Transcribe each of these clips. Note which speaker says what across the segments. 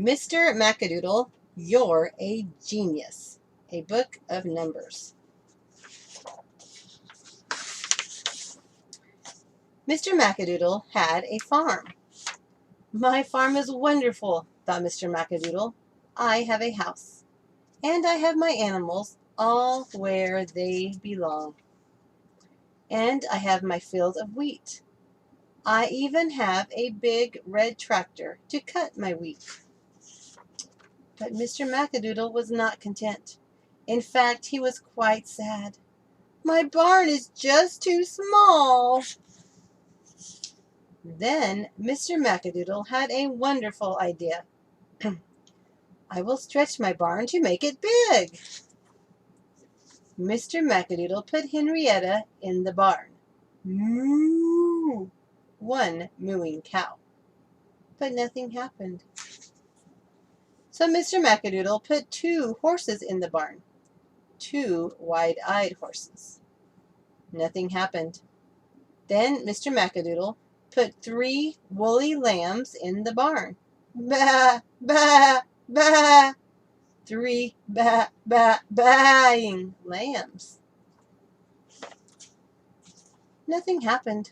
Speaker 1: Mr. Mac-A-Doodle, You're a Genius. A Book of Numbers. Mr. Mac-A-Doodle had a farm. My farm is wonderful, thought Mr. Mac-A-Doodle. I have a house, and I have my animals all where they belong. And I have my field of wheat. I even have a big red tractor to cut my wheat. But Mr. Mac-A-Doodle was not content. In fact, he was quite sad. My barn is just too small. Then Mr. Mac-A-Doodle had a wonderful idea. I will stretch my barn to make it big. Mr. Mac-A-Doodle put Henrietta in the barn. Moo! One mooing cow. But nothing happened. So Mr. Mac-A-Doodle put 2 horses in the barn. 2 wide-eyed horses. Nothing happened. Then Mr. Mac-A-Doodle put 3 woolly lambs in the barn. Ba, ba, ba. 3 baaing lambs. Nothing happened.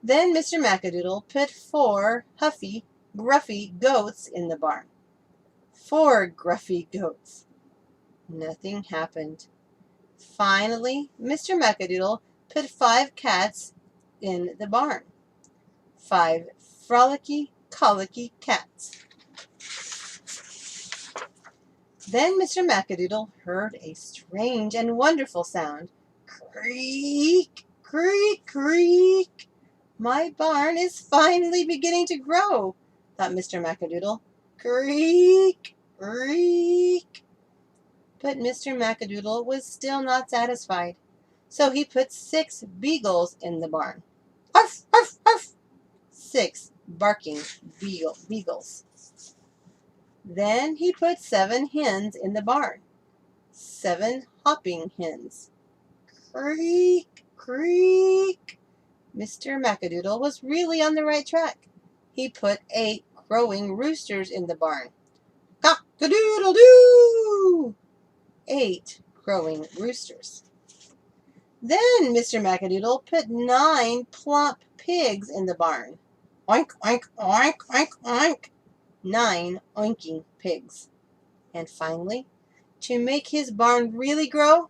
Speaker 1: Then Mr. Mac-A-Doodle put 4 huffy, gruffy goats in the barn. 4 gruffy goats. Nothing happened. Finally, Mr. Mac-A-Doodle put 5 cats in the barn. 5 frolicky, colicky cats. Then Mr. Mac-A-Doodle heard a strange and wonderful sound. Creak, creak, creak. My barn is finally beginning to grow, thought Mr. Mac-A-Doodle. Creak, creak. But Mr. Mac-A-Doodle was still not satisfied, so he put 6 beagles in the barn. Arf, arf, arf. 6 barking beagles. Then he put 7 hens in the barn. 7 hopping hens. Creak, creak. Mr. Mac-A-Doodle was really on the right track. He put 8 crowing roosters in the barn. Cock-a-doodle-doo! 8 crowing roosters. Then Mr. Mac-A-Doodle put 9 plump pigs in the barn. Oink, oink, oink, oink, oink. 9 oinking pigs. And finally, to make his barn really grow,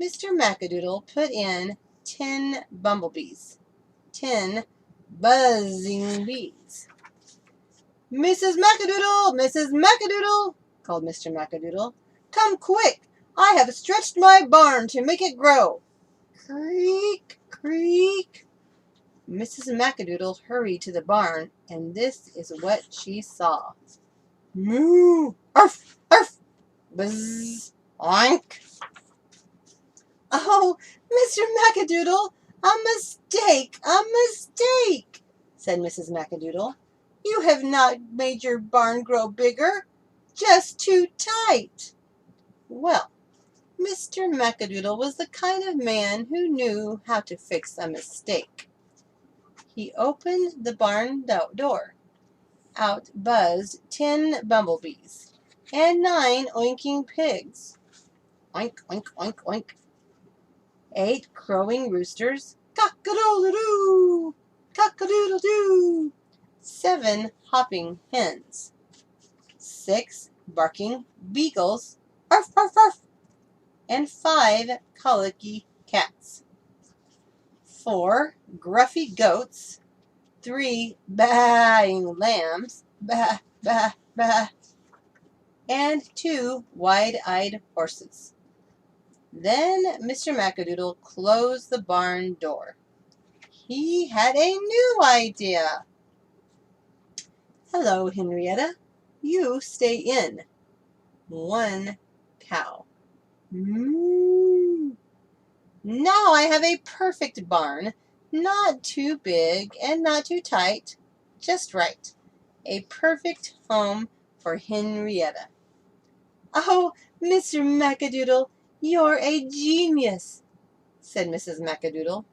Speaker 1: Mr. Mac-A-Doodle put in 10 bumblebees. 10 buzzing bees. Mrs. Mac-A-Doodle! Mrs. Mac-A-Doodle! Called Mr. Mac-A-Doodle. Come quick! I have stretched my barn to make it grow. Creak, creak. Mrs. Mac-A-Doodle hurried to the barn, and this is what she saw. Moo! Arf! Arf! Buzz! Oink! Oh, Mr. Mac-A-Doodle, a mistake! A mistake! Said Mrs. Mac-A-Doodle. You have not made your barn grow bigger, just too tight. Well, Mr. Mac-A-Doodle was the kind of man who knew how to fix a mistake. He opened the barn door. Out buzzed 10 bumblebees and 9 oinking pigs. Oink, oink, oink, oink. 8 crowing roosters. Cock-a-doodle-doo! Cock-a-doodle-doo! 7 hopping hens. 6 barking beagles. Arf, arf, arf. And 5 colicky cats. 4 gruffy goats. 3 baaing lambs. Ba, ba, ba. And 2 wide-eyed horses. Then Mr. Mac-A-Doodle closed the barn door. He had a new idea. Hello, Henrietta. You stay in. 1 cow. Moo. Now I have a perfect barn, not too big and not too tight, just right. A perfect home for Henrietta. Oh, Mr. Mac-A-Doodle, you're a genius, said Mrs. Mac-A-Doodle.